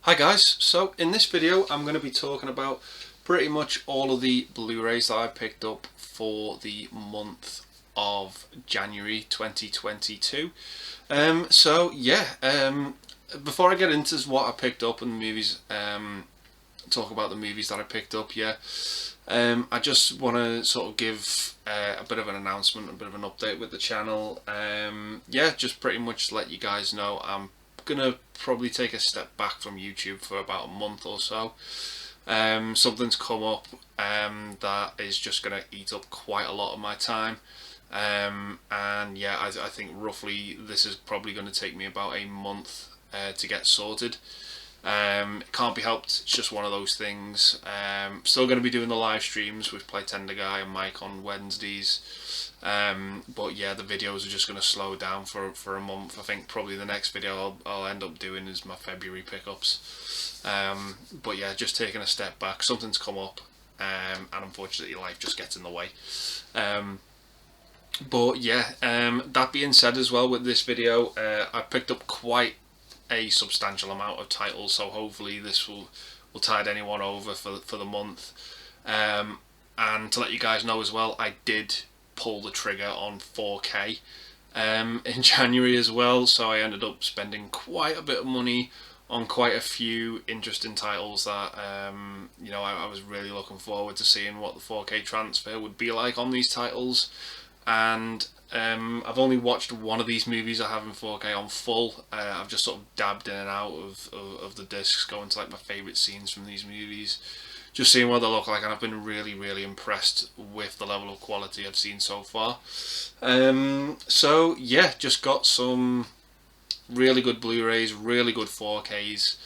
Hi guys, so in this video I'm going to be talking about pretty much all of the Blu-rays that I picked up for the month of January 2022. Before I get into what I picked up and the movies, talk about the movies that I picked up, I just want to sort of give a bit of an announcement, a bit of an update with the channel. Just pretty much let you guys know I'm gonna probably take a step back from YouTube for about a month or so. Something's come up that is just gonna eat up quite a lot of my time. I think roughly this is probably going to take me about a month to get sorted. It can't be helped, it's just one of those things. Still going to be doing the live streams with Playtender Guy and Mike on Wednesdays. The videos are just going to slow down for a month. I think probably the next video I'll end up doing is my February pickups. Just taking a step back. Something's come up, and unfortunately life just gets in the way. That being said as well, with this video, I picked up quite a substantial amount of titles, so hopefully this will tide anyone over for the month. And to let you guys know as well, I did pull the trigger on 4K in January as well, so I ended up spending quite a bit of money on quite a few interesting titles that I was really looking forward to seeing what the 4K transfer would be like on these titles. And I've only watched one of these movies I have in 4K on full. I've just sort of dabbed in and out of the discs, going to like my favourite scenes from these movies, just seeing what they look like, and I've been really, really impressed with the level of quality I've seen so far. Just got some really good Blu-rays, really good 4Ks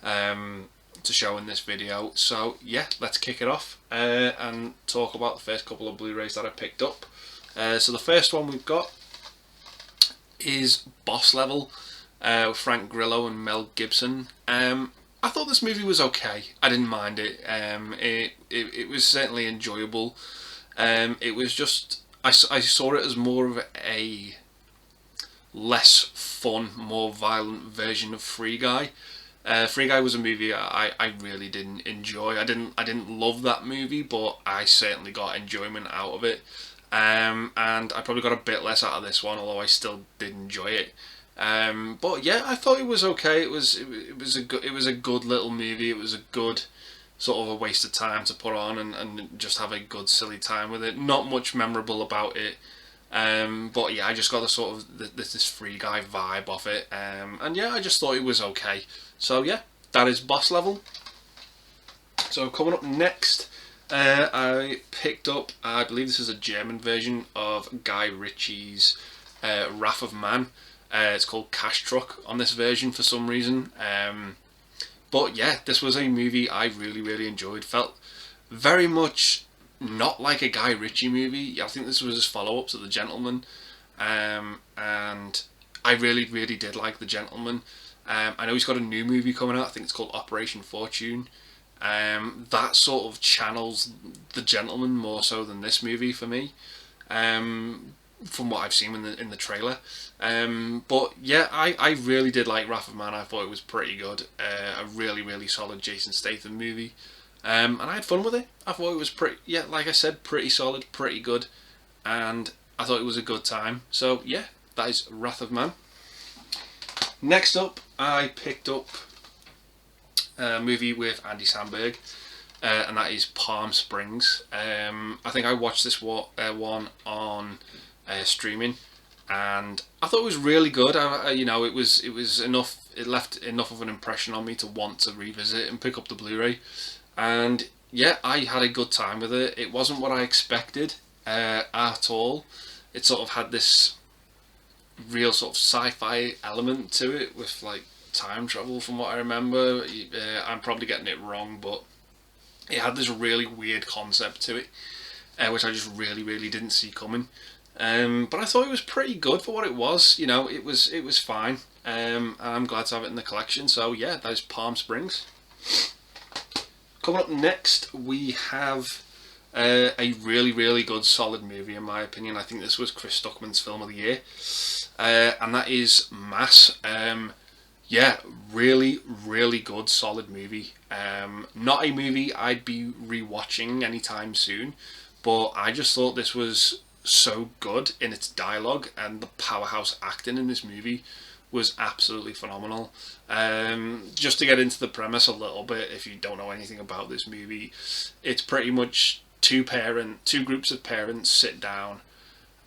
to show in this video. So yeah, let's kick it off and talk about the first couple of Blu-rays that I picked up. So the first one we've got is Boss Level with Frank Grillo and Mel Gibson. I thought this movie was okay. I didn't mind it. It was certainly enjoyable. It was just I saw it as more of a less fun, more violent version of Free Guy. Free Guy was a movie I really didn't enjoy. I didn't love that movie, but I certainly got enjoyment out of it. And I probably got a bit less out of this one, although I still did enjoy it. I thought it was okay. It was a good little movie. It was a good sort of a waste of time to put on and just have a good silly time with it. Not much memorable about it. I just got the sort of this Free Guy vibe off it. I just thought it was okay. So yeah, that is Boss Level. So coming up next, I picked up, I believe this is a German version of Guy Ritchie's Wrath of Man. It's called Cash Truck on this version for some reason. This was a movie I really, really enjoyed. Felt very much not like a Guy Ritchie movie. I think this was his follow-up to The Gentleman. And I really, really did like The Gentleman. I know he's got a new movie coming out. I think it's called Operation Fortune. That sort of channels The Gentleman more so than this movie for me, from what I've seen in the trailer. I really did like Wrath of Man. I thought it was pretty good. A really, really solid Jason Statham movie. And I had fun with it. I thought it was like I said, pretty solid, pretty good. And I thought it was a good time. So yeah, that is Wrath of Man. Next up, I picked up a movie with Andy Samberg, and that is Palm Springs. I think I watched this one on streaming, and I thought it was really good. It was enough. It left enough of an impression on me to want to revisit and pick up the Blu-ray. And yeah, I had a good time with it. It wasn't what I expected at all. It sort of had this real sort of sci-fi element to it with like time travel, from what I remember. I'm probably getting it wrong, but it had this really weird concept to it, which I just really, really didn't see coming. But I thought it was pretty good for what it was. It was fine. And I'm glad to have it in the collection. So yeah, that is Palm Springs. Coming up next, we have a really, really good, solid movie in my opinion. I think this was Chris Stuckman's film of the year, and that is Mass. yeah, really, really good, solid movie. Not a movie I'd be rewatching anytime soon, but I just thought this was so good in its dialogue, and the powerhouse acting in this movie was absolutely phenomenal. Just to get into the premise a little bit, if you don't know anything about this movie, it's pretty much two groups of parents sit down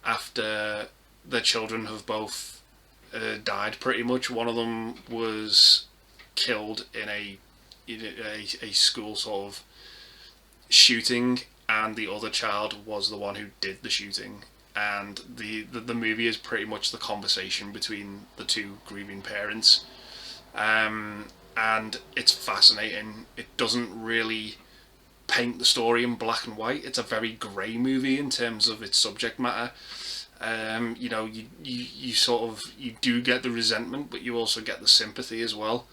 after their children have both died. Pretty much, one of them was killed in a school sort of shooting, and the other child was the one who did the shooting. And the movie is pretty much the conversation between the two grieving parents, and it's fascinating. It doesn't really paint the story in black and white. It's a very grey movie in terms of its subject matter. You sort of, you do get the resentment, but you also get the sympathy as well,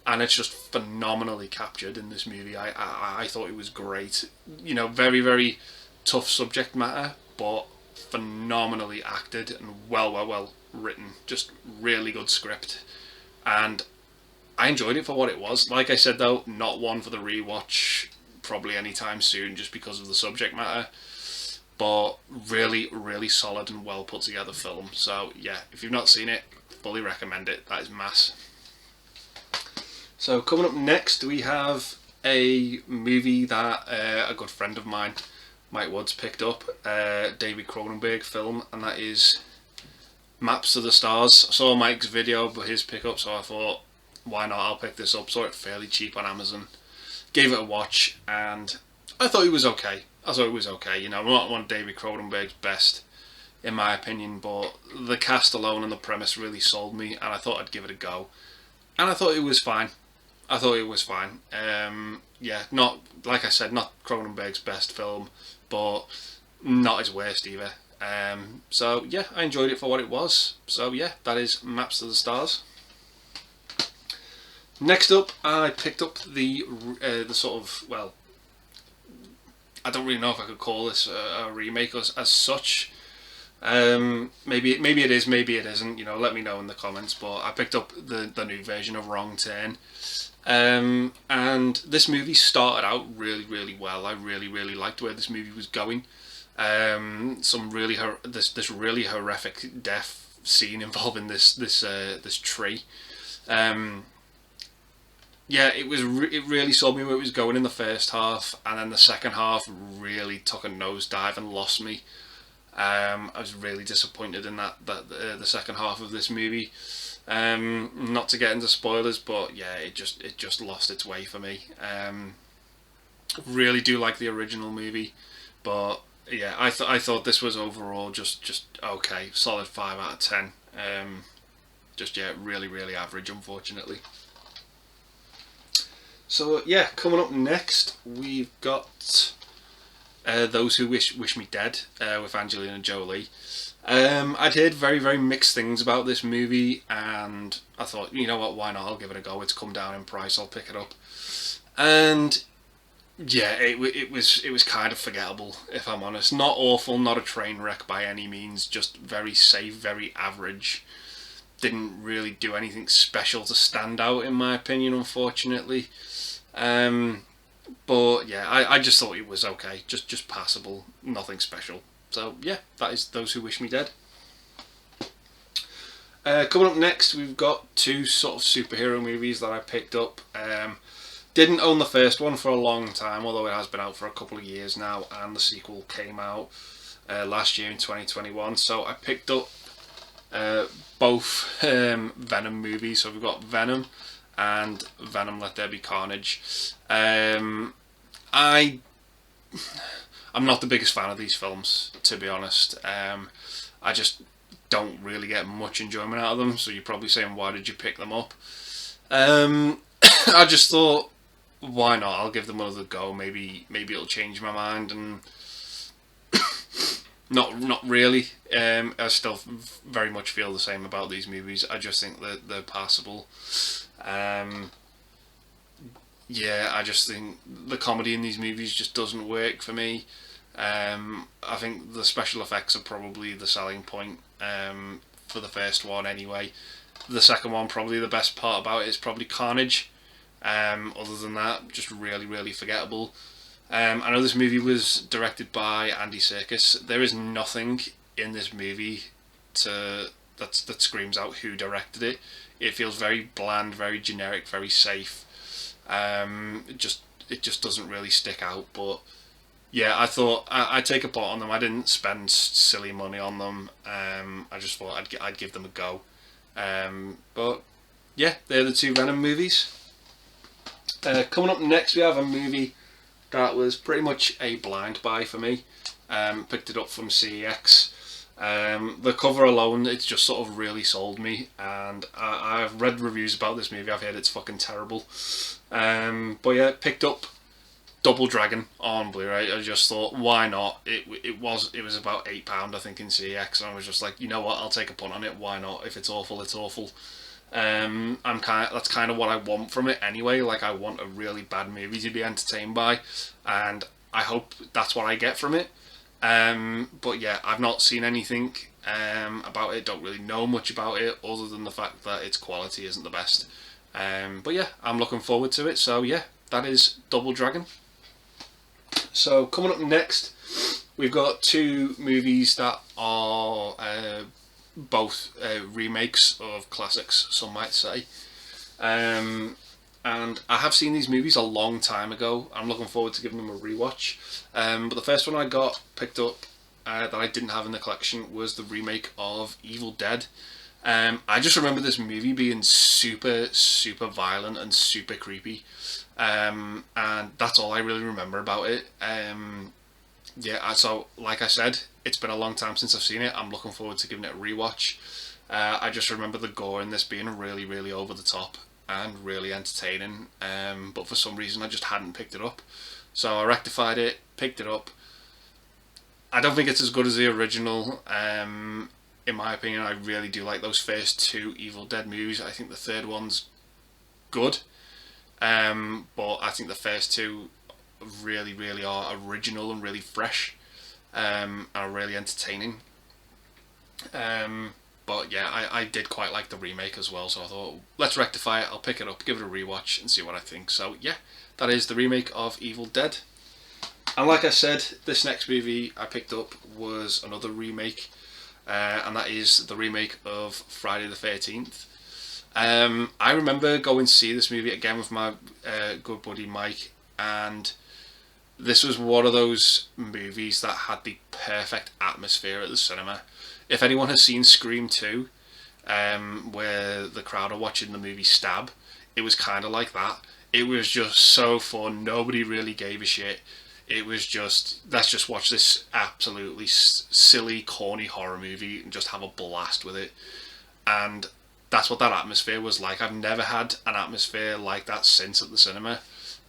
and it's just phenomenally captured in this movie. I thought it was great. Very, very tough subject matter, but phenomenally acted and well written. Just really good script, and I enjoyed it for what it was. Like I said though, not one for the rewatch probably anytime soon, just because of the subject matter. But really, really solid and well put together film. So yeah, if you've not seen it, fully recommend it. That is mass. So coming up next, we have a movie that a good friend of mine, Mike Woods, picked up. David Cronenberg film, and that is Maps to the Stars. I saw Mike's video but his pickup, so I thought, why not? I'll pick this up. Saw it fairly cheap on Amazon. Gave it a watch, and I thought it was okay. Not one of David Cronenberg's best, in my opinion, but the cast alone and the premise really sold me, and I thought I'd give it a go. And I thought it was fine. Yeah, not, like I said, not Cronenberg's best film, but not his worst either. So yeah, I enjoyed it for what it was. So yeah, that is Maps to the Stars. Next up, I picked up the sort of, well, I don't really know if I could call this a remake as such. Maybe it is, maybe it isn't. Let me know in the comments. But I picked up the new version of Wrong Turn, and this movie started out really, really well. I really, really liked where this movie was going. Some really this really horrific death scene involving this tree. Yeah, it really sold me where it was going in the first half, and then the second half really took a nosedive and lost me. I was really disappointed in the second half of this movie. Not to get into spoilers, but yeah, it just lost its way for me. Really do like the original movie, but yeah, I thought this was overall just okay, solid 5 out of 10. Really, really average, unfortunately. So yeah, coming up next, we've got Those Who Wish Me Dead with Angelina Jolie. I'd heard very, very mixed things about this movie, and I thought, you know what, why not? I'll give it a go. It's come down in price. I'll pick it up. And yeah, it was kind of forgettable, if I'm honest. Not awful, not a train wreck by any means. Just very safe, very average. Didn't really do anything special to stand out, in my opinion, unfortunately. But yeah, I just thought it was okay, just passable, nothing special. So yeah, that is Those Who Wish Me Dead. Coming up next, we've got two sort of superhero movies that I picked up. Didn't own the first one for a long time, although it has been out for a couple of years now, and the sequel came out last year in 2021. So I picked up both Venom movies. So we've got Venom and Venom Let There Be Carnage. I'm not the biggest fan of these films, to be honest. I just don't really get much enjoyment out of them, so you're probably saying, why did you pick them up? I just thought, why not? I'll give them another go. Maybe it'll change my mind, and not really. I still very much feel the same about these movies. I just think that they're passable. Yeah, I just think the comedy in these movies just doesn't work for me. I think the special effects are probably the selling point for the first one anyway. The second one, probably the best part about it is probably Carnage. Other than that, just really, really forgettable. I know this movie was directed by Andy Serkis. There is nothing in this movie that screams out who directed it. It feels very bland, very generic, very safe. It just doesn't really stick out. But yeah, I thought I'd take a pot on them. I didn't spend silly money on them. I just thought I'd give them a go. But yeah, they're the two Venom movies. Coming up next, we have a movie that was pretty much a blind buy for me. Picked it up from CEX. The cover alone, it's just sort of really sold me, and I've read reviews about this movie. I've heard it's fucking terrible. But yeah, picked up Double Dragon on Blu-ray. I just thought, why not? It was about £8, I think, in CEX, and I was just like, you know what? I'll take a punt on it. Why not? If it's awful, it's awful. That's kind of what I want from it anyway. Like, I want a really bad movie to be entertained by, and I hope that's what I get from it. But yeah, I've not seen anything about it. Don't really know much about it other than the fact that its quality isn't the best. But yeah, I'm looking forward to it. So yeah, that is Double Dragon. So coming up next, we've got two movies that are both remakes of classics, some might say. And I have seen these movies a long time ago. I'm looking forward to giving them a rewatch. But the first one I got picked up that I didn't have in the collection was the remake of Evil Dead. I just remember this movie being super, super violent and super creepy. And that's all I really remember about it. Yeah, so like I said, it's been a long time since I've seen it. I'm looking forward to giving it a rewatch. I just remember the gore in this being really, really over the top and really entertaining. But for some reason, I just hadn't picked it up. So I rectified it, picked it up. I don't think it's as good as the original. In my opinion, I really do like those first two Evil Dead movies. I think the third one's good. But I think the first two really, really are original and really fresh, and are really entertaining. But yeah, I did quite like the remake as well, so I thought, let's rectify it, I'll pick it up, give it a rewatch and see what I think. So yeah, that is the remake of Evil Dead. And like I said, this next movie I picked up was another remake, and that is the remake of Friday the 13th. I remember going to see this movie again with my good buddy Mike, and this was one of those movies that had the perfect atmosphere at the cinema. If anyone has seen Scream 2, where the crowd are watching the movie Stab, it was kind of like that. It was just so fun. Nobody really gave a shit. It was just, let's just watch this absolutely silly, corny horror movie and just have a blast with it. And that's what that atmosphere was like. I've never had an atmosphere like that since at the cinema.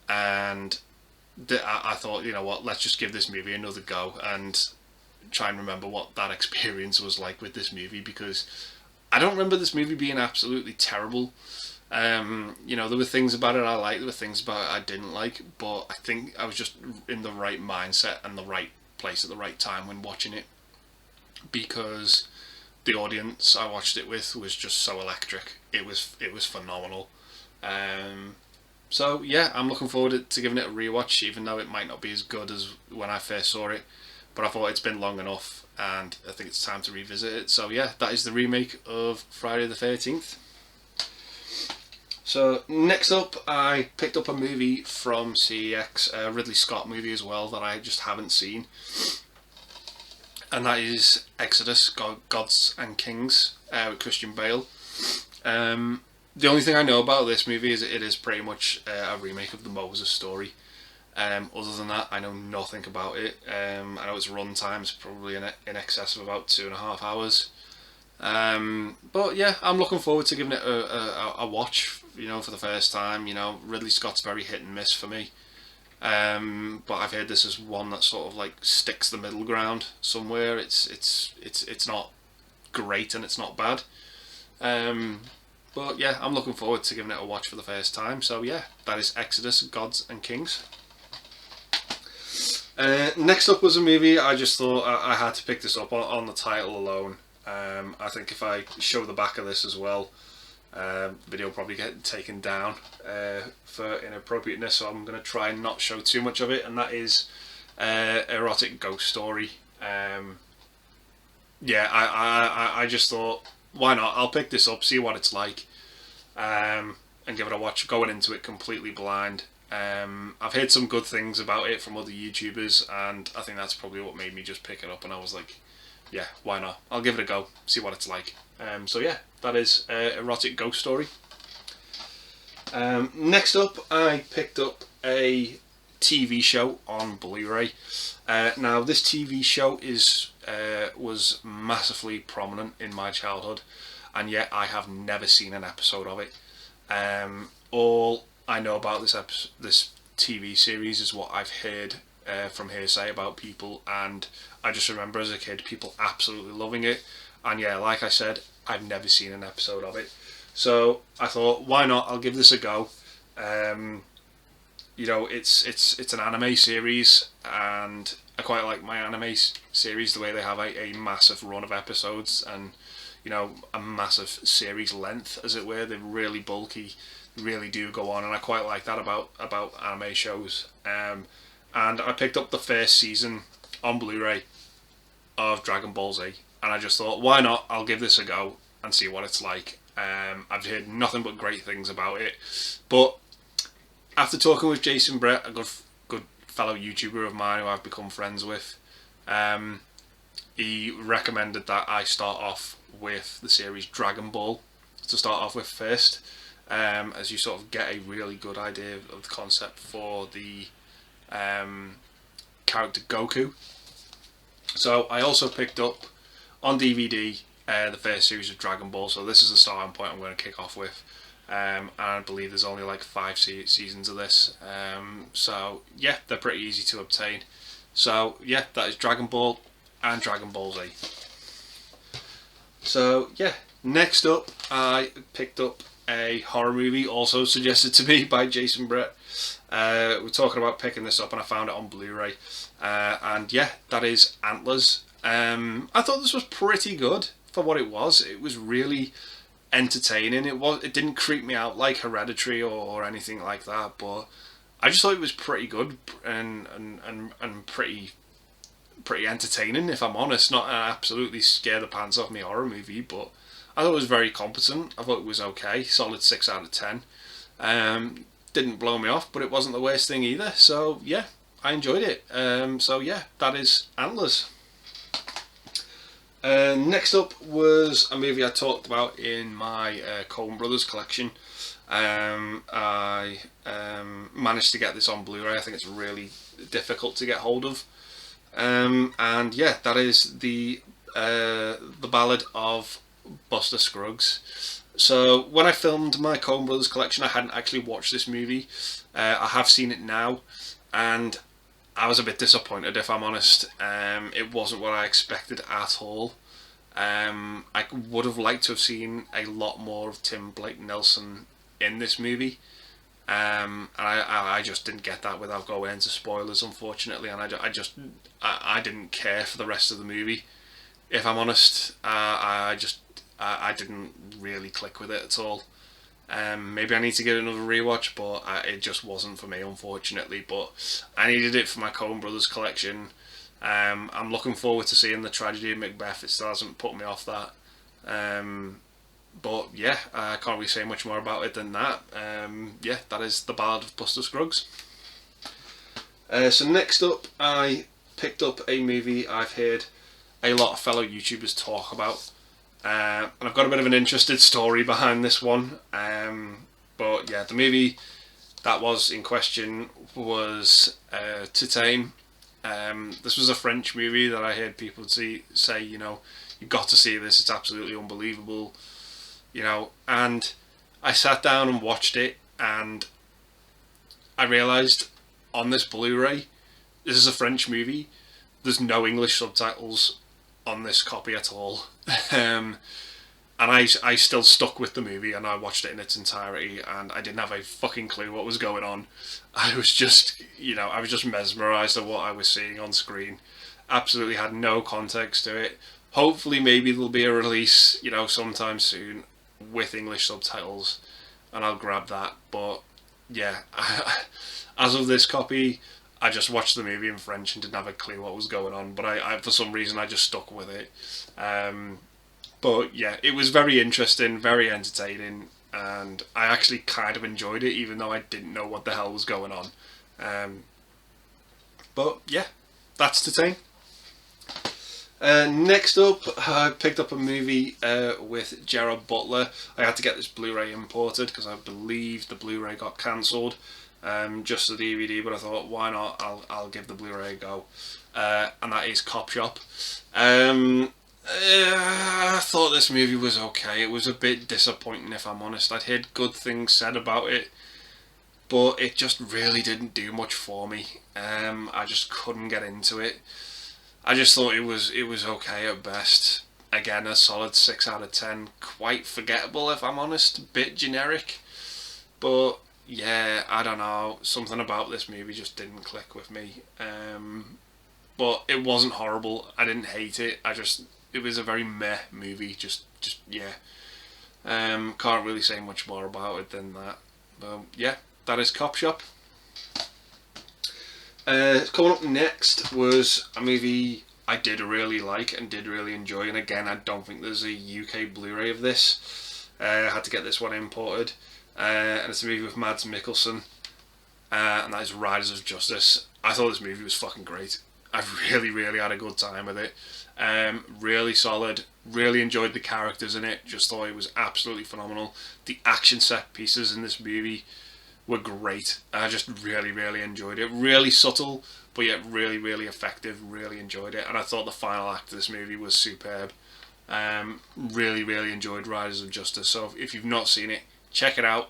And I thought, you know what, let's just give this movie another go and try and remember what that experience was like with this movie, because I don't remember this movie being absolutely terrible. You know, there were things about it I liked, there were things about it I didn't like, but I think I was just in the right mindset and the right place at the right time when watching it, because the audience I watched it with was just so electric. It was phenomenal. So yeah, I'm looking forward to giving it a rewatch, even though it might not be as good as when I first saw it. But I thought it's been long enough, and I think it's time to revisit it. So yeah, that is the remake of Friday the 13th. So next up, I picked up a movie from CEX, a Ridley Scott movie as well, that I just haven't seen. And that is Exodus, Gods and Kings, with Christian Bale. The only thing I know about this movie is it is pretty much a remake of the Moses story. Other than that, I know nothing about it. I know its run time's probably in excess of about 2.5 hours. But yeah, I'm looking forward to giving it a watch, you know, for the first time. You know, Ridley Scott's very hit and miss for me. But I've heard this is one that sort of like sticks the middle ground somewhere. It's not great and it's not bad. But yeah, I'm looking forward to giving it a watch for the first time. So yeah, that is Exodus, Gods and Kings. Next up was a movie I just thought I had to pick this up on the title alone. I think if I show the back of this as well, Video will probably get taken down for inappropriateness, so I'm going to try and not show too much of it, and that is Erotic Ghost Story. Yeah, I just thought, why not? I'll pick this up, see what it's like, and give it a watch, going into it completely blind. I've heard some good things about it from other YouTubers, and I think that's probably what made me just pick it up, and I was like, yeah, why not? I'll give it a go, see what it's like. So yeah, that is Erotic Ghost Story. Next up, I picked up a TV show on Blu-ray. Now, this TV show was massively prominent in my childhood, and yet I have never seen an episode of it. All I know about this TV series is what I've heard from hearsay about people, and I just remember as a kid people absolutely loving it. And yeah, like I said, I've never seen an episode of it. So I thought, why not? I'll give this a go. You know, it's an anime series, and I quite like my anime series, the way they have a massive run of episodes, and you know, a massive series length, as it were. They're really bulky, really do go on, and I quite like that about anime shows. And I picked up the first season on Blu-ray of Dragon Ball Z, and I just thought, why not? I'll give this a go and see what it's like. I've heard nothing but great things about it, but after talking with Jason Brett, a good fellow YouTuber of mine who I've become friends with, he recommended that I start off with the series Dragon Ball to start off with first, as you sort of get a really good idea of the concept for the character Goku. So I also picked up on DVD the first series of Dragon Ball, so this is the starting point I'm going to kick off with. And I believe there's only like 5 seasons of this, so yeah, they're pretty easy to obtain. So yeah, that is Dragon Ball and Dragon Ball Z. So yeah, next up I picked up a horror movie also suggested to me by Jason Brett. We're talking about picking this up, and I found it on Blu-ray, and yeah, that is Antlers. I thought this was pretty good for what it was. It was really entertaining. It didn't creep me out like Hereditary or anything like that, but I just thought it was pretty good and pretty entertaining, if I'm honest. Not an absolutely scare the pants off me horror movie, but I thought it was very competent. I thought it was okay, solid 6 out of 10. Didn't blow me off, but it wasn't the worst thing either, so yeah, I enjoyed it. So yeah, that is Antlers. Next up was a movie I talked about in my Coen Brothers collection. I managed to get this on Blu-ray. I think it's really difficult to get hold of. And yeah, that is the Ballad of Buster Scruggs. So when I filmed my Coen Brothers collection, I hadn't actually watched this movie. I have seen it now, and I was a bit disappointed, if I'm honest. It wasn't what I expected at all. I would have liked to have seen a lot more of Tim Blake Nelson in this movie. And I just didn't get that without going into spoilers, unfortunately. And I didn't care for the rest of the movie, if I'm honest. I didn't really click with it at all. Maybe I need to get another rewatch, but it just wasn't for me, unfortunately. But I needed it for my Coen Brothers collection. I'm looking forward to seeing The Tragedy of Macbeth. It still hasn't put me off that. But yeah, I can't really say much more about it than that. Yeah, that is The Ballad of Buster Scruggs. So next up, I picked up a movie I've heard a lot of fellow YouTubers talk about. And I've got a bit of an interested story behind this one. But yeah, the movie that was in question was Titane. This was a French movie that I heard people say, you know, you've got to see this, it's absolutely unbelievable. You know, and I sat down and watched it, and I realised on this Blu-ray, this is a French movie, there's no English subtitles on this copy at all. And I still stuck with the movie, and I watched it in its entirety, and I didn't have a fucking clue what was going on. I was just, you know, I was just mesmerised at what I was seeing on screen. Absolutely had no context to it. Hopefully maybe there'll be a release, you know, sometime soon. with English subtitles, and I'll grab that. But yeah, as of this copy, I just watched the movie in French and didn't have a clue what was going on. But I for some reason, I just stuck with it. But yeah, it was very interesting, very entertaining, and I actually kind of enjoyed it, even though I didn't know what the hell was going on. But yeah, that's the thing. Next up, I picked up a movie with Gerard Butler. I had to get this Blu-ray imported because I believe the Blu-ray got cancelled. Just the DVD, but I thought, why not? I'll give the Blu-ray a go. And that is Cop Shop. I thought this movie was okay. It was a bit disappointing, if I'm honest. I'd heard good things said about it, but it just really didn't do much for me. I just couldn't get into it. I just thought it was okay at best. Again, a solid 6 out of 10. Quite forgettable, if I'm honest. A bit generic. But yeah, I don't know. Something about this movie just didn't click with me. But it wasn't horrible. I didn't hate it. It was a very meh movie. Just yeah. Can't really say much more about it than that. But yeah, that is Cop Shop. Coming up next was a movie I did really like and did really enjoy, and again, I don't think there's a UK Blu-ray of this. I had to get this one imported, and it's a movie with Mads Mikkelsen, and that is Riders of Justice. I thought this movie was fucking great. I really had a good time with it. Really solid. Really enjoyed the characters in it. Just thought it was absolutely phenomenal. The action set pieces in this movie were great. I just really enjoyed it. Really subtle, but yet really effective. Really enjoyed it, and I thought the final act of this movie was superb. Really enjoyed Riders of Justice. So if you've not seen it, check it out.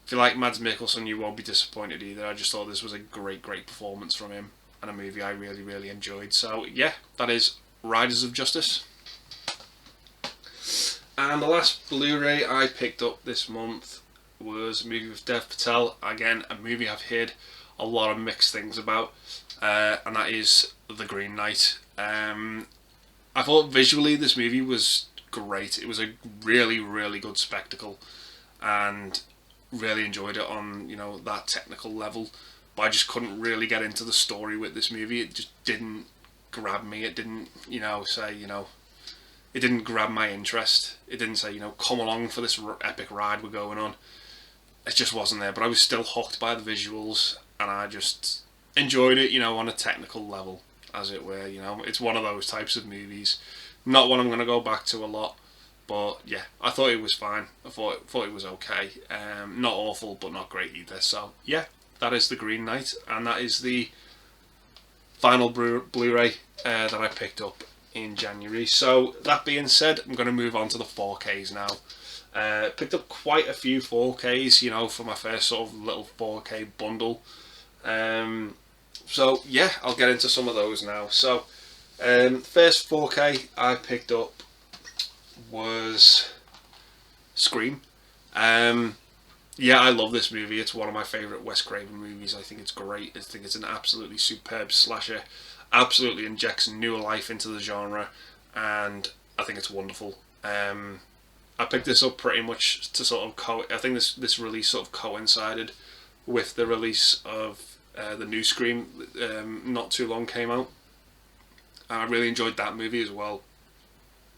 If you like Mads Mikkelsen, you won't be disappointed either. I just thought this was a great performance from him, and a movie I really enjoyed. So yeah, that is Riders of Justice. And the last Blu-ray I picked up this month was a movie with Dev Patel. Again, a movie I've heard a lot of mixed things about, and that is The Green Knight. I thought visually this movie was great. It was a really good spectacle, and really enjoyed it on that technical level. But I just couldn't really get into the story with this movie. It just didn't grab me. It didn't it didn't grab my interest. It didn't say come along for this epic ride we're going on. It just wasn't there, but I was still hooked by the visuals, and I just enjoyed it, on a technical level, as it were. It's one of those types of movies. Not one I'm going to go back to a lot, but yeah, I thought it was fine. I thought it was okay. Not awful, but not great either. So yeah, that is The Green Knight, and that is the final Blu-ray that I picked up in January. So that being said, I'm going to move on to the 4Ks now. Picked up quite a few 4Ks, for my first sort of little 4K bundle. So yeah, I'll get into some of those now. So first 4K I picked up was Scream. Yeah, I love this movie. It's one of my favourite Wes Craven movies. I think it's great. I think it's an absolutely superb slasher. Absolutely injects new life into the genre, and I think it's wonderful. I picked this up pretty much to sort of I think this release sort of coincided with the release of the new Scream. Not too long came out. I really enjoyed that movie as well.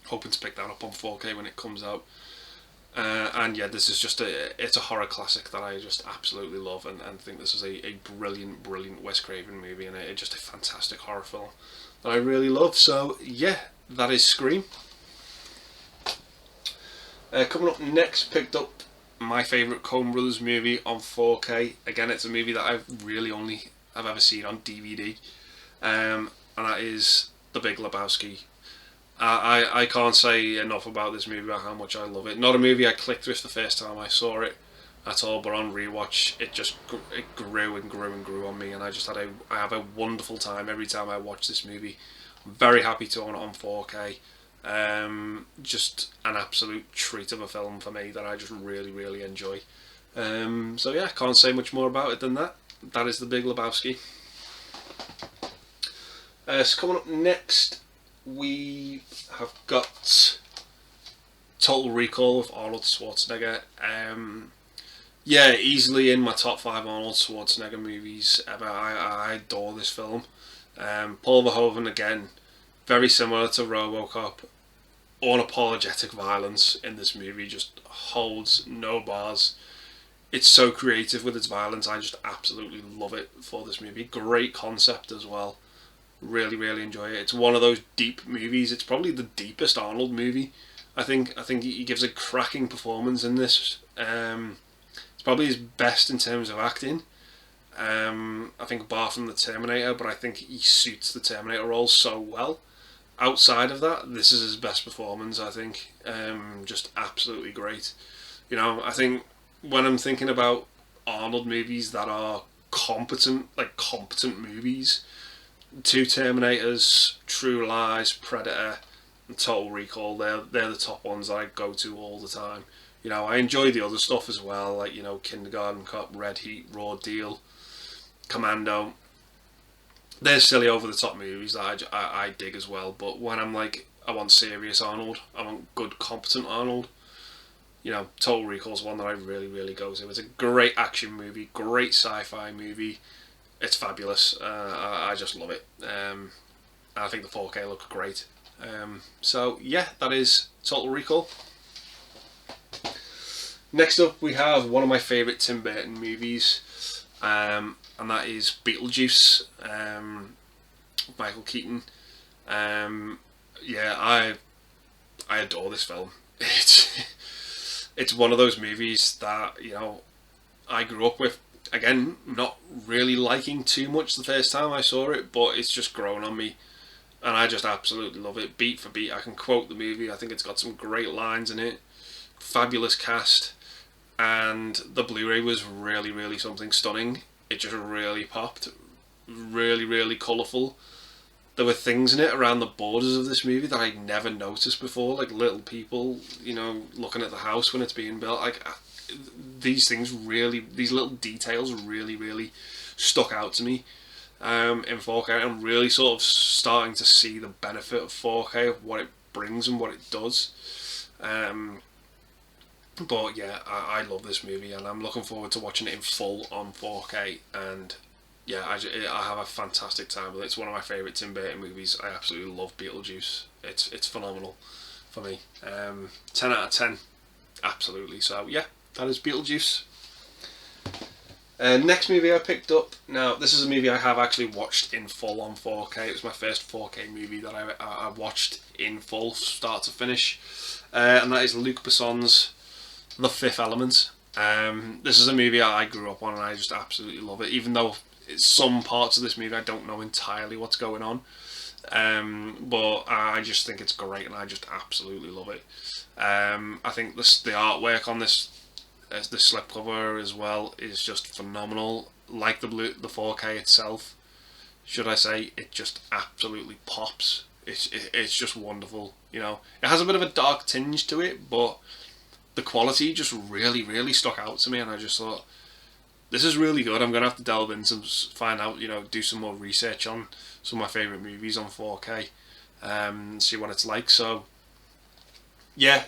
Hoping to pick that up on 4K when it comes out. And yeah, this is it's a horror classic that I just absolutely love, and think this is a brilliant Wes Craven movie, and it's just a fantastic horror film that I really love. So yeah, that is Scream. Coming up next, picked up my favourite Coen Brothers movie on 4K. Again, it's a movie that I've ever seen on DVD, and that is The Big Lebowski. I can't say enough about this movie, about how much I love it. Not a movie I clicked with the first time I saw it at all, but on rewatch it grew and grew on me, and I have a wonderful time every time I watch this movie. I'm very happy to own it on 4K. Just an absolute treat of a film for me that I just really enjoy. So yeah, can't say much more about it than that. That is The Big Lebowski. So coming up next, we have got Total Recall with Arnold Schwarzenegger. Yeah, easily in my top 5 Arnold Schwarzenegger movies ever. I adore this film. Paul Verhoeven, again, very similar to RoboCop. Unapologetic violence in this movie, just holds no bars. It's so creative with its violence. I just absolutely love it for this movie. Great concept as well. Really, really enjoy it. It's one of those deep movies. It's probably the deepest Arnold movie. I think he gives a cracking performance in this. It's probably his best in terms of acting. I think bar from the Terminator, but I think he suits the Terminator role so well. Outside of that, this is his best performance, I think. Just absolutely great. I think when I'm thinking about Arnold movies that are competent movies, Two Terminators, True Lies, Predator, and Total Recall, they're the top ones I go to all the time. I enjoy the other stuff as well, like, Kindergarten Cop, Red Heat, Raw Deal, Commando. They're silly over the top movies that I dig as well, but when I'm like, I want serious Arnold, I want good, competent Arnold, Total Recall's one that I really, really go to. It's a great action movie, great sci-fi movie. It's fabulous. I just love it. I think the 4K looks great. So yeah, that is Total Recall. Next up, we have one of my favourite Tim Burton movies, and that is Beetlejuice, Michael Keaton. Yeah, I adore this film. It's one of those movies that I grew up with. Again, not really liking too much the first time I saw it, but it's just grown on me, and I just absolutely love it. Beat for beat, I can quote the movie. I think it's got some great lines in it. Fabulous cast. And the Blu-ray was really, really something stunning. It just really popped. Really, really colourful. There were things in it around the borders of this movie that I'd never noticed before, like little people, looking at the house when it's being built. These little details really, really stuck out to me in 4K. I'm really sort of starting to see the benefit of 4K, of what it brings and what it does. But yeah, I love this movie, and I'm looking forward to watching it in full on 4K. And yeah, I have a fantastic time with it. It's one of my favourite Tim Burton movies. I absolutely love Beetlejuice. It's phenomenal for me. 10 out of 10, absolutely. So yeah, that is Beetlejuice. Next movie I picked up. Now, this is a movie I have actually watched in full on 4K. It was my first 4K movie that I watched in full, start to finish. And that is Luc Besson's The Fifth Element. This is a movie I grew up on, and I just absolutely love it. Even though some parts of this movie I don't know entirely what's going on. But I just think it's great, and I just absolutely love it. I think the artwork on this slipcover as well is just phenomenal. Like the 4K itself, should I say, it just absolutely pops. It's just wonderful. It has a bit of a dark tinge to it, but the quality just really, really stuck out to me, and I just thought, this is really good. I'm gonna have to delve in some, find out, do some more research on some of my favourite movies on 4K, see what it's like. So yeah,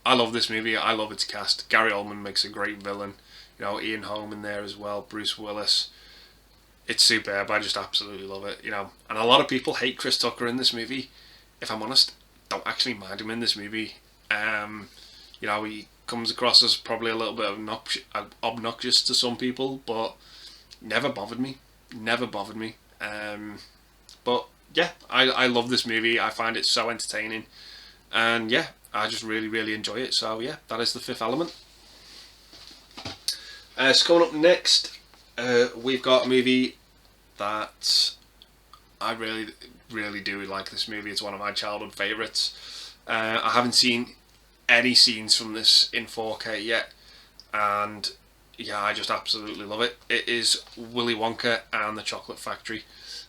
I love this movie. I love its cast. Gary Oldman makes a great villain. Ian Holm in there as well. Bruce Willis. It's superb. I just absolutely love it. And a lot of people hate Chris Tucker in this movie. If I'm honest, don't actually mind him in this movie. He comes across as probably a little bit obnoxious to some people, but never bothered me. Never bothered me. But yeah, I love this movie. I find it so entertaining. And yeah, I just really, really enjoy it. So yeah, that is The Fifth Element. So coming up next, we've got a movie that I really, really do like. This movie. It's one of my childhood favourites. I haven't seen any scenes from this in 4K yet, and yeah, I just absolutely love it. It is Willy Wonka and the Chocolate Factory.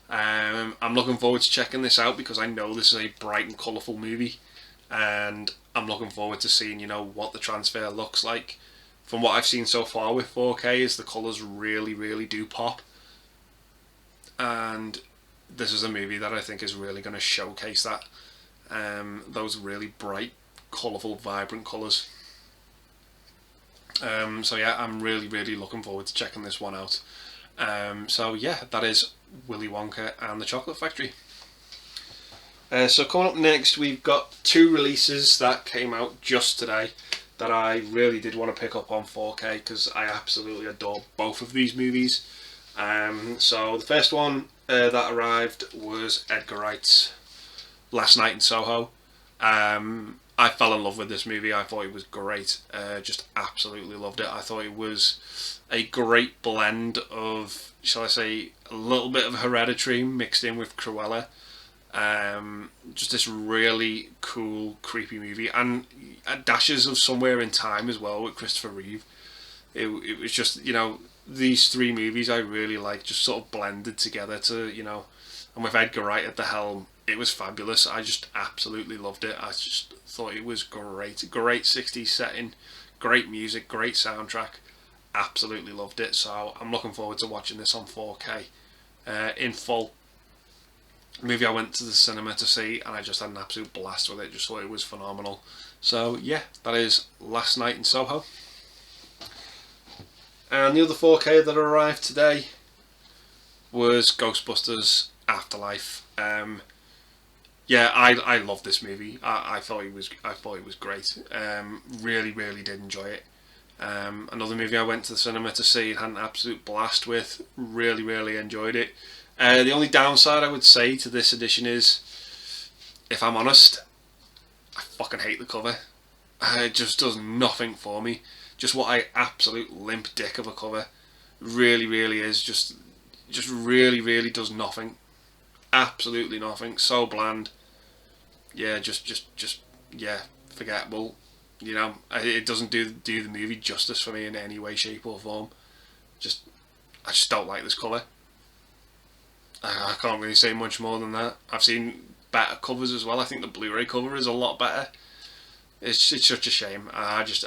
I'm looking forward to checking this out because I know this is a bright and colourful movie, and I'm looking forward to seeing what the transfer looks like. From what I've seen so far with 4K, is the colours really, really do pop, and this is a movie that I think is really going to showcase that. Those really bright colourful, vibrant colours. So yeah, I'm really looking forward to checking this one out. So yeah, that is Willy Wonka and the Chocolate Factory. So coming up next, we've got two releases that came out just today that I really did want to pick up on 4K because I absolutely adore both of these movies. So the first one that arrived was Edgar Wright's Last Night in Soho. I fell in love with this movie. I thought it was great. Just absolutely loved it. I thought it was a great blend of, shall I say, a little bit of Hereditary mixed in with Cruella. Just this really cool, creepy movie, and dashes of Somewhere in Time as well with Christopher Reeve. It was just, you know, these three movies I really like, just sort of blended together to, you know, and with Edgar Wright at the helm, it was fabulous. I just absolutely loved it. I just thought it was great. Great 60s setting, great music, great soundtrack. Absolutely loved it. So I'm looking forward to watching this on 4K in full. Movie I went to the cinema to see, and I just had an absolute blast with it. Just thought it was phenomenal. So yeah, that is Last Night in Soho. And the other 4K that arrived today was Ghostbusters Afterlife. Yeah, I love this movie. I thought it was great. Really did enjoy it. Another movie I went to the cinema to see and had an absolute blast with. Really enjoyed it. The only downside I would say to this edition is, if I'm honest, I fucking hate the cover. It just does nothing for me. Just what I absolute limp dick of a cover. Really is. Just really does nothing. Absolutely nothing. So bland. Yeah, just yeah, forgettable. You know, it doesn't do the movie justice for me in any way, shape or form. I just don't like this cover. I can't really say much more than that. I've seen better covers as well. I think the Blu-ray cover is a lot better. It's such a shame. I just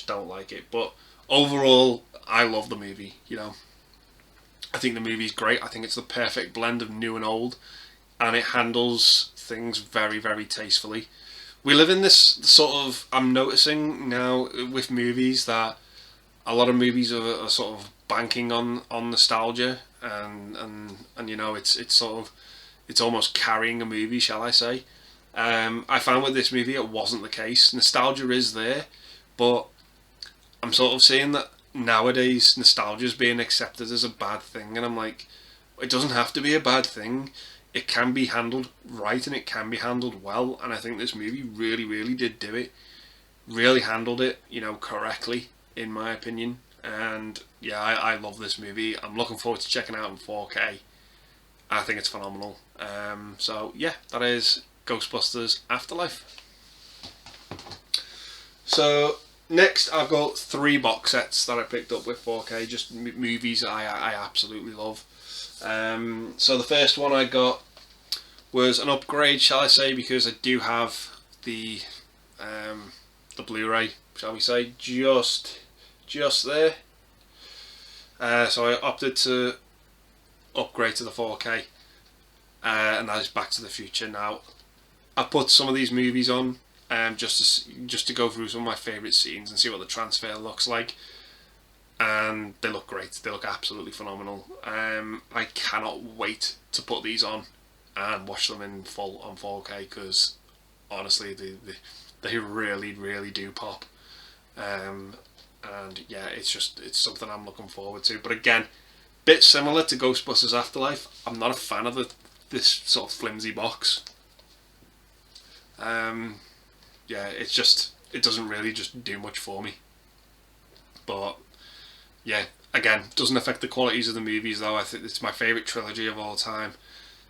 don't like it. But overall, I love the movie. You know, I think the movie's great. I think it's the perfect blend of new and old, and it handles things very tastefully. We live in this sort of, I'm noticing now with movies that a lot of movies are sort of banking on nostalgia, and you know, it's sort of, it's almost carrying a movie, shall I say. I found with this movie it wasn't the case. Nostalgia is there, but I'm sort of seeing that nowadays nostalgia is being accepted as a bad thing, and I'm like, it doesn't have to be a bad thing. It can be handled right, and it can be handled well, and I think this movie really did do it. Really handled it, you know, correctly, in my opinion. And yeah, I love this movie. I'm looking forward to checking it out in 4K. I think it's phenomenal. So yeah, that is Ghostbusters Afterlife. So next, I've got 3 box sets that I picked up with 4K, just movies I absolutely love. So the first one I got was an upgrade, shall I say, because I do have the Blu-ray, shall we say, just there. So I opted to upgrade to the 4K, and that is Back to the Future. Now, I put some of these movies on just to go through some of my favourite scenes and see what the transfer looks like. And they look great. They look absolutely phenomenal. I cannot wait to put these on and watch them in full on 4K, because honestly, they really do pop. And yeah, it's something I'm looking forward to. But again, bit similar to Ghostbusters Afterlife, I'm not a fan of this sort of flimsy box. Yeah, it doesn't really just do much for me. But yeah, again, doesn't affect the qualities of the movies though. I think it's my favourite trilogy of all time.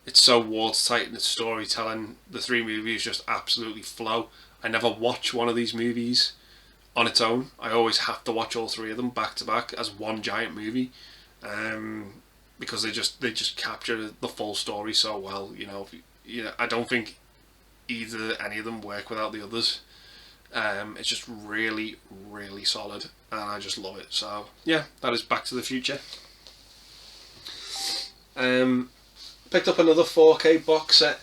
It's so watertight in its storytelling. The 3 movies just absolutely flow. I never watch one of these movies on its own. I always have to watch all 3 of them back to back as one giant movie, because they just capture the full story so well. You know, I don't think any of them work without the others. It's just really solid, and I just love it. So yeah, that is Back to the Future. Picked up another 4K box set.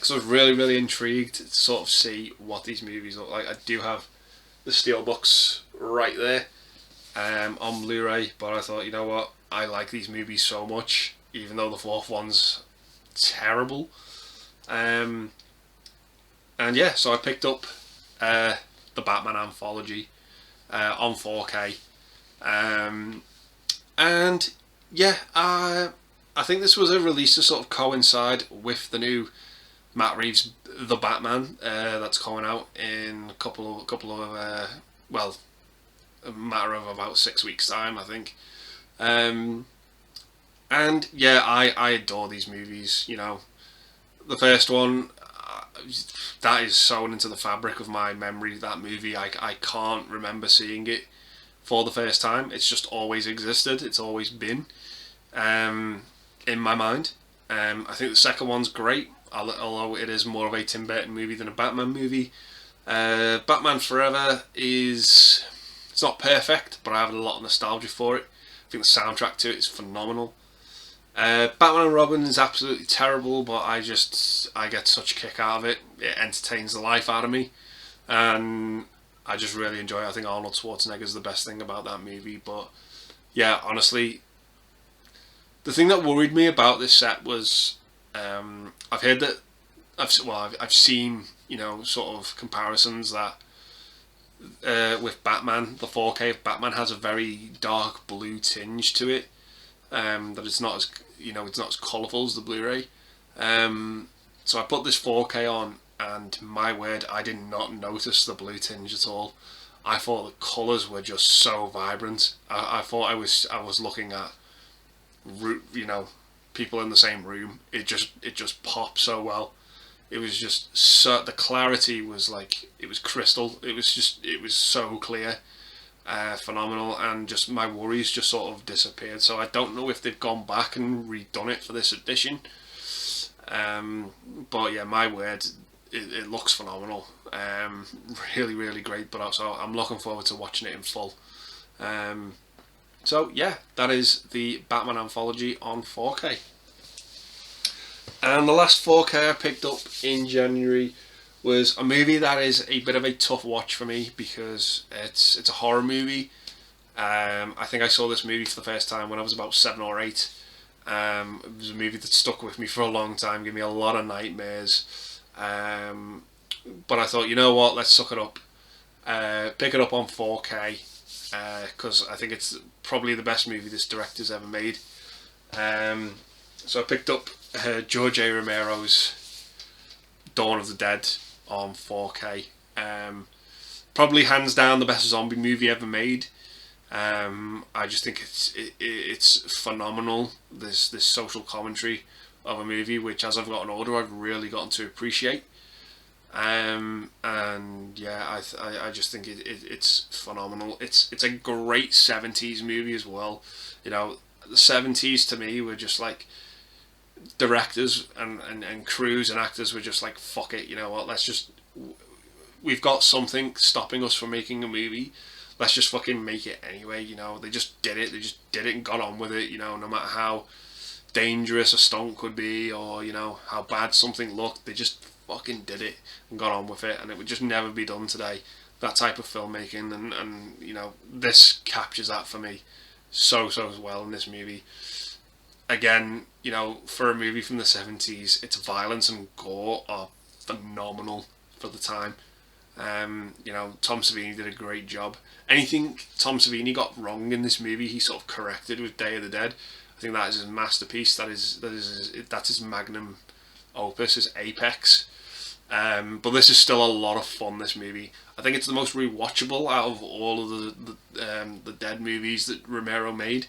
because I was really intrigued to sort of see what these movies look like. I do have the steelbooks right there on Blu-ray, but I thought, you know what, I like these movies so much, even though the fourth one's terrible. And yeah, so I picked up the Batman Anthology on 4K. And yeah, I think this was a release to sort of coincide with the new Matt Reeves' The Batman that's coming out in a couple of well, a matter of about 6 weeks' time, I think. And yeah, I adore these movies. You know, the first one, that is sewn into the fabric of my memory. That movie, I can't remember seeing it for the first time. It's just always existed. It's always been in my mind. I think the second one's great, although it is more of a Tim Burton movie than a Batman movie. Batman Forever is, it's not perfect, but I have a lot of nostalgia for it. I think the soundtrack to it is phenomenal. Batman and Robin is absolutely terrible, but I get such a kick out of it. It entertains the life out of me, and I just really enjoy it. I think Arnold Schwarzenegger is the best thing about that movie. But yeah, honestly, the thing that worried me about this set was I've heard that I've seen, you know, sort of comparisons that with Batman, the 4K of Batman has a very dark blue tinge to it. That it's not as, you know, it's not as colourful as the Blu-ray. So I put this 4K on, and my word, I did not notice the blue tinge at all. I thought the colours were just so vibrant. I thought I was looking at, you know, people in the same room. It just popped so well. It was just so, the clarity was like, it was crystal. It was so clear. Phenomenal, and just my worries just sort of disappeared. So I don't know if they've gone back and redone it for this edition. But yeah, my word, it looks phenomenal. Really great. But also, I'm looking forward to watching it in full. So yeah, that is the Batman Anthology on 4K. And the last 4K I picked up in January was a movie that is a bit of a tough watch for me because it's a horror movie. I think I saw this movie for the first time when I was about 7 or 8. It was a movie that stuck with me for a long time, gave me a lot of nightmares. But I thought, you know what, let's suck it up. Pick it up on 4K because I think it's probably the best movie this director's ever made. So I picked up George A. Romero's Dawn of the Dead on 4K. Probably hands down the best zombie movie ever made. I just think it's phenomenal. This social commentary of a movie, which as I've gotten older, I've really gotten to appreciate. And yeah, I just think it's phenomenal. It's a great 70s movie as well. You know, the 70s to me were just like, directors and crews and actors were just like, fuck it, you know what, we've got something stopping us from making a movie, let's just fucking make it anyway. You know, they just did it and got on with it. You know, no matter how dangerous a stunt could be, or you know how bad something looked, they just fucking did it and got on with it, and it would just never be done today, that type of filmmaking. And you know, this captures that for me so well in this movie. Again, you know, for a movie from the 70s, its violence and gore are phenomenal for the time. You know, Tom Savini did a great job. Anything Tom Savini got wrong in this movie, he sort of corrected with Day of the Dead. I think that is his masterpiece. That's his magnum opus, his apex. But this is still a lot of fun, this movie. I think it's the most rewatchable out of all of the Dead movies that Romero made.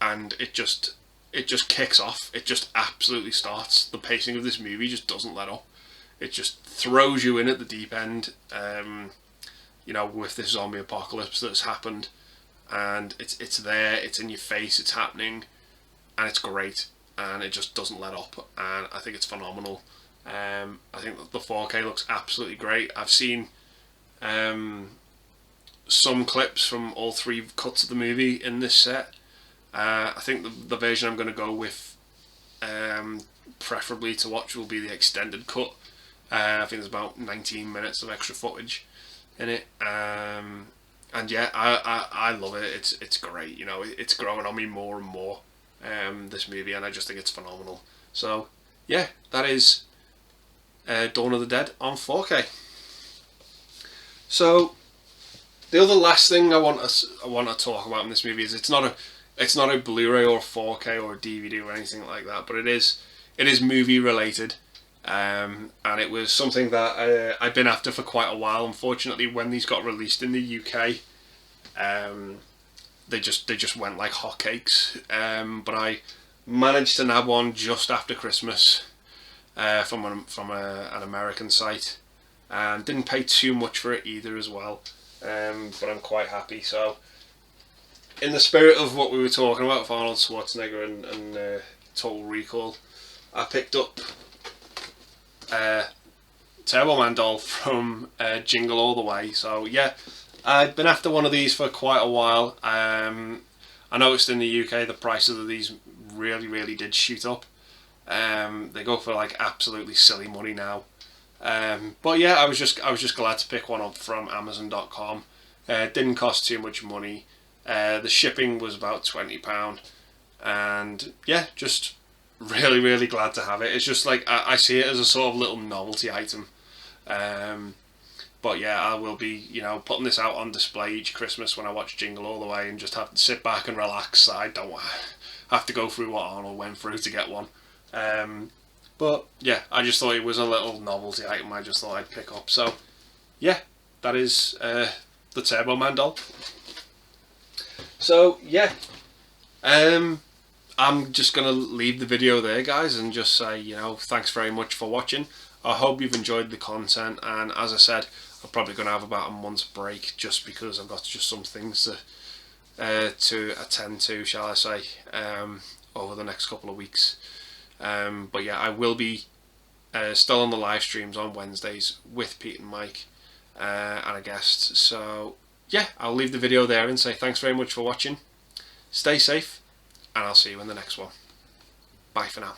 And it just kicks off. It just absolutely starts. The pacing of this movie just doesn't let up. It just throws you in at the deep end. You know, with this zombie apocalypse that's happened, and it's there. It's in your face. It's happening, and it's great. And it just doesn't let up. And I think it's phenomenal. I think the 4K looks absolutely great. I've seen some clips from all 3 cuts of the movie in this set. I think the version I'm going to go with preferably to watch will be the extended cut. I think there's about 19 minutes of extra footage in it. And yeah, I love it. It's great. You know, it's growing on me more and more. This movie, and I just think it's phenomenal. So yeah, that is Dawn of the Dead on 4K. So the other last thing I want to talk about in this movie is it's not a Blu-ray or 4K or a DVD or anything like that, but it is movie related. And it was something that I've been after for quite a while. Unfortunately, when these got released in the UK, they just went like hotcakes. But I managed to nab one just after Christmas from an American site, and didn't pay too much for it either as well. But I'm quite happy. So, in the spirit of what we were talking about with Arnold Schwarzenegger and Total Recall, I picked up Turbo Man doll from Jingle All the Way. So yeah, I've been after one of these for quite a while. I noticed in the UK the prices of these really did shoot up. They go for like absolutely silly money now. But yeah, I was just glad to pick one up from Amazon.com. It didn't cost too much money. The shipping was about £20, and yeah, just really glad to have it. It's just like I see it as a sort of little novelty item. But yeah, I will be, you know, putting this out on display each Christmas when I watch Jingle All the Way, and just have to sit back and relax. I don't have to go through what Arnold went through to get one. But yeah, I just thought it was a little novelty item I just thought I'd pick up. So yeah, that is the Turbo Man doll. So yeah, I'm just going to leave the video there, guys, and just say, you know, thanks very much for watching. I hope you've enjoyed the content, and as I said, I'm probably going to have about a month's break just because I've got just some things to attend to, shall I say, over the next couple of weeks. But yeah, I will be still on the live streams on Wednesdays with Pete and Mike and a guest. So yeah, I'll leave the video there and say thanks very much for watching. Stay safe, and I'll see you in the next one. Bye for now.